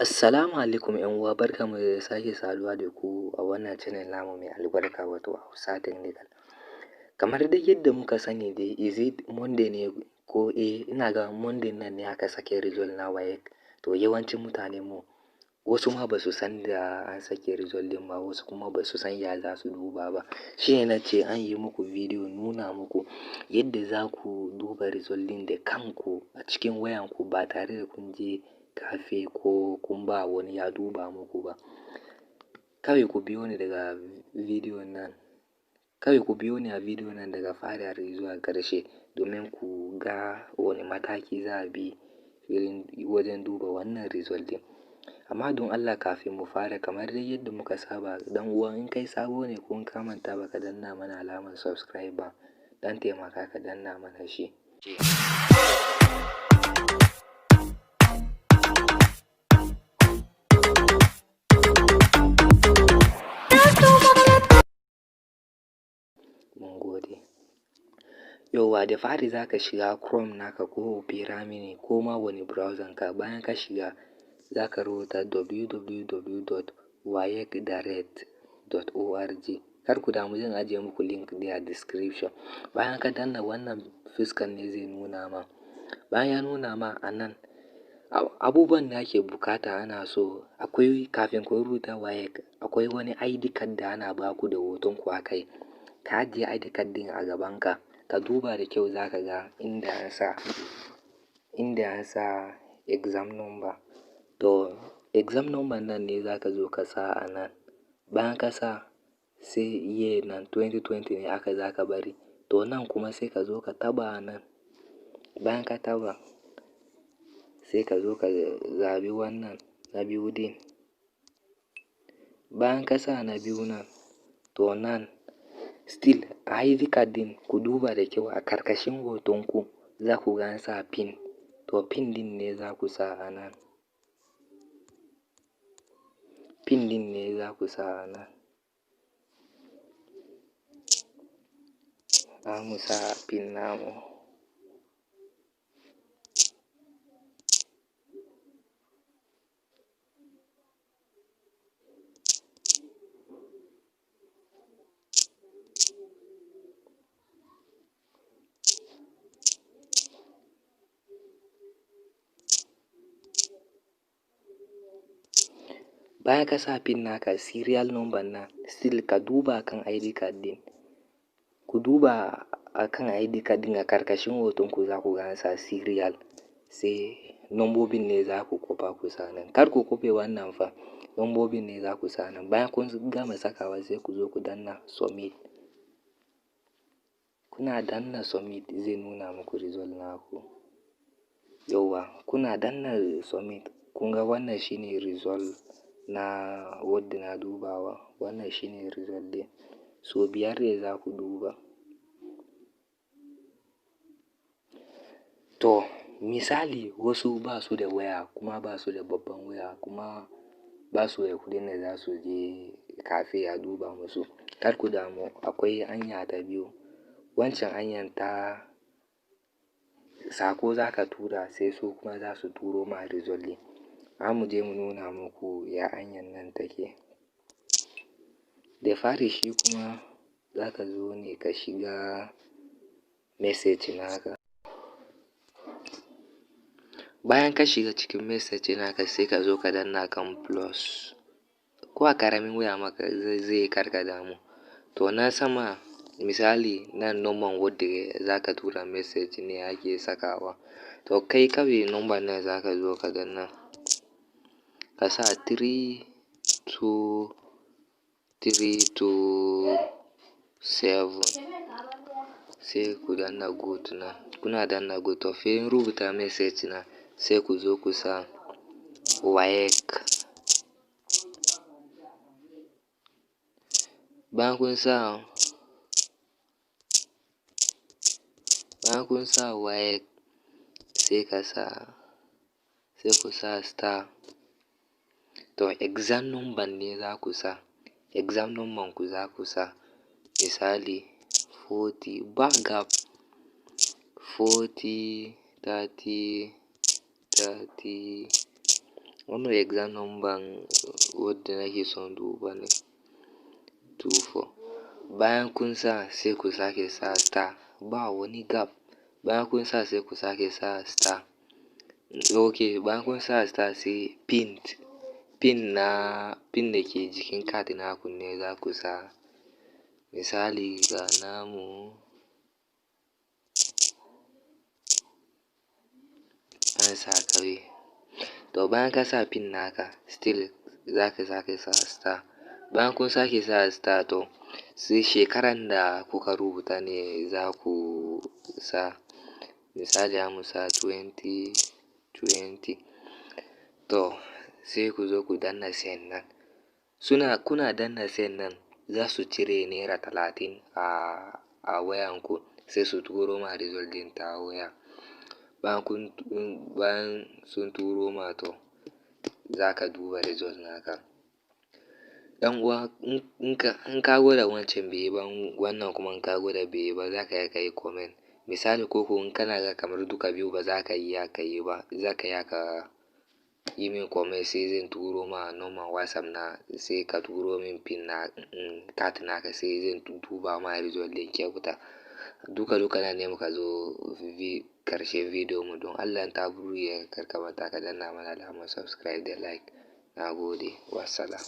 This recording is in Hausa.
Assalamu alaikum ‘yan uwa, barkanmu da sake saduwa da ku a wannan channel namu mai albarka wato Hausa Technical. Kamar dai yadda muka sani dai is it Monday ne ko ina ga Monday nan ne aka sake result na WAEC. To yawancin mutanen mu wasu ma ba su san da an sake result ɗin ba, wasu kuma ba su san ya za su duba ba. Shi ne na ce an yi muku bidiyo nuna muku yadda za ku duba result ɗin da kanku a cikin wayanku ba tare da kun je cafe ko kun ba wani ya duba muku ba. Kawai ku biyo ni daga bidiyon nan. Kawai ku biyo ni a bidiyon nan daga fara zuwa ƙarshe domin ku ga wani mataki za a bi wajen duba wannan result ɗin. Amma don Allah kafin mu fara kamar dai yadda muka saba, dan uwa in kai sabo ne ko ka manta ba ka danna mana alamar subscribe ba, dan taimaka ka danna mana shi. Mun gode. Yauwa da fari za ka shiga Chrome naka ko Opera mini ko ma wani browser ka. Bayan ka shiga za ka rubuta www.waecdirect.org. Kar ku damu, zan ajiye muku link ɗin a description. Bayan ka danna wannan fuskan ne zai nuna ma. Bayan ya nuna ma a nan abubuwan da ake bukata ana so akwai kafin ku rubuta WAEC akwai wani ID card da ana baku da hoton ku a kai. Ka ajiye ID card ɗin a gabanka, ka duba da kyau za ka ga inda an sa exam number. To exam number nan ne za ka zo ka sa a nan. Bayan ka sa sai year nan 2020 ne aka za ka bari. To nan kuma sai ka zo ka taɓa a nan. Bayan ka taɓa sai ka zo ka zaɓi wannan na biyu ɗin. Bayan ka sa na biyu nan, to nan still ID card ɗin ku duba da kyau a ƙarƙashin hotonku za ku ga an sa pin. To pin ɗin ne za ku sa a nan. Pin ɗin ne za ku sa a nan. Za mu sa pin namu. Bayan ka sa pin naka, serial number nan still ka duba kan ID card ɗin. Ku duba akan ID card ɗin a ƙarƙashin hotonku za ku ga an sa serial. Sai nombobin ne za ku kwafa ku sa nan. Kar ku kwafe wannan fa, nombobin ne za ku sa nan. Bayan kun gama sakawa sai ku zo ku danna submit. Kuna danna submit zai nuna muku result naku. Yauwa kuna danna submit kun ga wannan shine result na wadda na dubawa. Wannan shine result ɗin. So 5 ne za ku duba. To misali wasu ba su da waya kuma ba su da babban waya kuma ba su da kuɗin da za su je cafe a duba musu. Kar ku damu, akwai hanya ta biyu. Wancan hanyar ta sako za ka tura sai su kuma za su turo ma result ɗin. Za mu je mu nuna muku ya hanyar nan take. Da fari shi kuma za ka zo ne ka shiga message naka. Bayan ka shiga cikin message naka sai ka zo ka danna kan plus. Ko a ƙaramin waya maka zai kar ka damu. To na sama misali nan number wadda za ka tura message ne ake sakawa. To kai kawai number nan za ka zo ka danna. Ka sa 32327 sai ku danna good nan. Kuna danna good to fin rubuta message nan sai ku zo ku sa WAEC. Bayan kun sa WAEC sai ku sa star. To exam number ne za ku sa. Exam number ku za ku sa. Misali 40 ba gap 40 30 30 wannan exam number wadda nake son duba ne 24. Bayan kun sa sai ku sake sa star, ba wani gap. Bayan kun sa sai ku sake sa star. Ok, bayan kun sa star sai pin da ke jikin card naku ne za ku sa. Misali ga namu an sa kawai. To bayan ka sa pin naka still za ka sake sa star. Bayan kun sake sa star to sai shekaran da kuka rubuta ne za ku sa. Misali za mu sa 2020. To sai ku zo ku danna send nan. Kuna danna send nan za su cire naira 30 a wayanku sai su turo ma result ɗin ta waya. Bayan sun turo ma to za ka duba result naka. Ɗan uwa in ka gwada wancan bai yi ba, wannan kuma in ka gwada bai yi ba, za ka iya ka yi comment. Misali ko in kana ga kamar duka biyu ba za ka iya ka yi ba, za ka iya ka yi min comment sai zan turo ma number WhatsApp na sai ka turo min pin na card naka sai zan duba ma result ɗin kyauta. Duka na ne muka zo karshen video mu, don Allah in ta burge kar ka manta ka danna mana alamar subscribe da like. Na gode, wassalam.